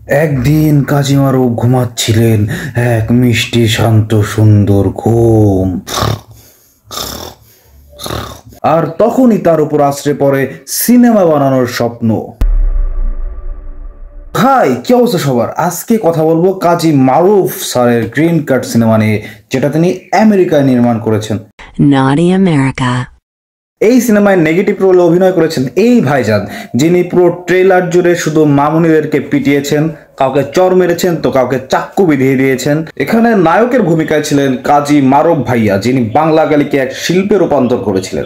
একদিন কাজী মারুফ ঘুমাচ্ছিলেন এক মিষ্টি শান্ত সুন্দর ঘুম। আর তখনই তার উপর আছড়ে পড়ে সিনেমা বানানোর স্বপ্ন। হাই, কি অবস্থা সবার? আজকে কথা বলবো কাজী মারুফ স্যারের গ্রিন কার্ড সিনেমা নিয়ে, যেটা তিনি আমেরিকায় নির্মাণ করেছেন। Naughty America. এই সিনেমায় নেগেটিভ রোলে অভিনয় করেছেন এই ভাইজান, যিনি পুরো ট্রেলার জুড়ে শুধু মামুনিদেরকে পিটিয়েছেন, কাউকে চর মেরেছেন তো কাউকে চাক্কু বিধিয়ে দিয়েছেন। এখানে নায়কের ভূমিকায় ছিলেন কাজী মারুফ ভাইয়া, যিনি বাংলা গালিকে এক শিল্পে রূপান্তর করেছিলেন।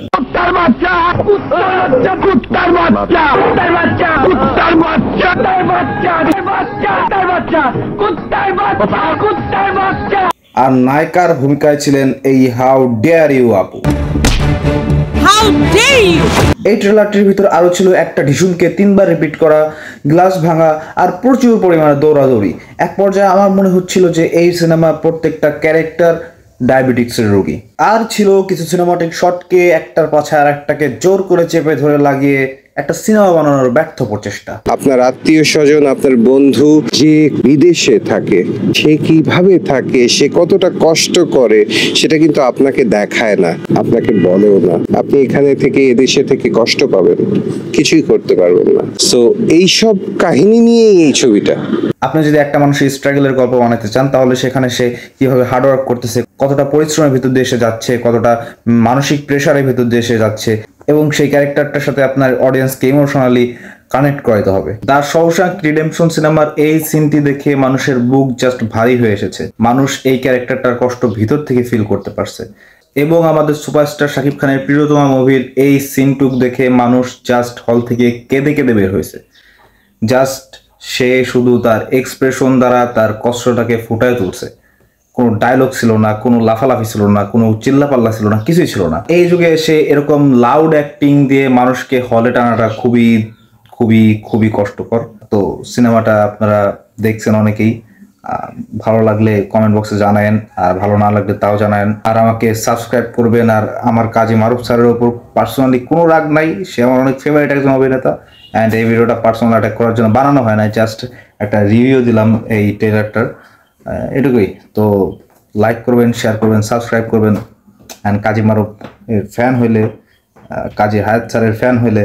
আর নায়িকার ভূমিকায় ছিলেন এই হাউ ডেয়ার ইউ আপু। এই ট্রেলারটির ভিতর আরো ছিল একটা ঢিসুমকে 3বার রিপিট করা, গ্লাস ভাঙা আর প্রচুর পরিমাণে দৌড়াদৌড়ি। এক পর্যায়ে আমার মনে হচ্ছিল যে এই সিনেমা প্রত্যেকটা ক্যারেক্টার ডায়াবেটিক্সের রোগী। আর ছিল কিছু সিনেমাটিক শটকে একটার পাছে আর একটাকে জোর করে চেপে ধরে লাগিয়ে একটা সিনেমা বানানোর ব্যর্থ প্রচেষ্টা। আপনার আত্মীয় স্বজন, আপনার বন্ধু যে বিদেশে থাকে, সে কিভাবে থাকে, সে কতটা কষ্ট করে, সেটা কিন্তু আপনাকে দেখায় না, আপনাকে বলেও না। আপনি এখানে থেকে এদেশে থেকে কষ্ট পাবেন, কিছুই করতে পারবেন না। সো এইসব কাহিনী নিয়েই এই ছবিটা। আপনি যদি একটা মানুষের স্ট্রাগলের গল্প বানাতে চান, তাহলে সেখানে সে কিভাবে হার্ডওয়ার্ক করতেছে, কতটা পরিশ্রমের ভিতর দিয়ে সে যাচ্ছে, কতটা মানসিক প্রেশারের ভিতর দিয়ে সে যাচ্ছে, এবং সেই ক্যারেক্টারটার সাথে আপনার অডিয়েন্সকে ইমোশনালি কানেক্ট করাতে হবে। দ্য শশাঙ্ক রিডেম্পশন সিনেমার এই সিনটি দেখে মানুষের বুক জাস্ট ভারী হয়ে এসেছে। মানুষ এই ক্যারেক্টারটার কষ্ট ভিতর থেকে ফিল করতে পারছে। এবং আমাদের সুপারস্টার শাকিব খানের প্রিয়তমা মুভির এই সিনটুক দেখে মানুষ জাস্ট হল থেকে কেঁদে কেঁদে বের হয়েছে। জাস্ট সে শুধু তার এক্সপ্রেশন দ্বারা তার কষ্টটাকে ফুটায় তুলছে। কোনো ডায়লগ ছিল না, কোনো লাফালাফি ছিল না, কোনো চিল্লাপাল্লা ছিল না, কিছুই ছিল না। এই যুগে এসে এরকম লাউড অ্যাক্টিং দিয়ে মানুষকে হলে টানাটা খুবই খুবই খুবই কষ্টকর। তো সিনেমাটা আপনারা দেখছেন অনেকেই, ভালো লাগলে কমেন্ট বক্সে জানায়েন, আর ভালো না লাগলে তাও জানায়েন। আর আমাকে সাবস্ক্রাইব করবেন। আর আমার কাজী মারুফ স্যারের উপর পার্সোনালি কোনো রাগ নাই, সে আমার অনেক ফেভারিট একজন অভিনেতা। অ্যান্ড এই ভিডিওটা পার্সোনাল অ্যাটাক করার জন্য বানানো হয় না, জাস্ট একটা রিভিউ দিলাম এই ট্রেলারটার, এটুকুই। তো লাইক করবেন, শেয়ার করবেন, সাবস্ক্রাইব করবেন। অ্যান্ড কাজী মারুফ এর ফ্যান হইলে, কাজী হায়াত স্যারের ফ্যান হইলে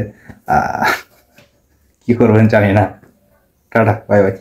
কি করবেন জানি না। Tata, bye bye.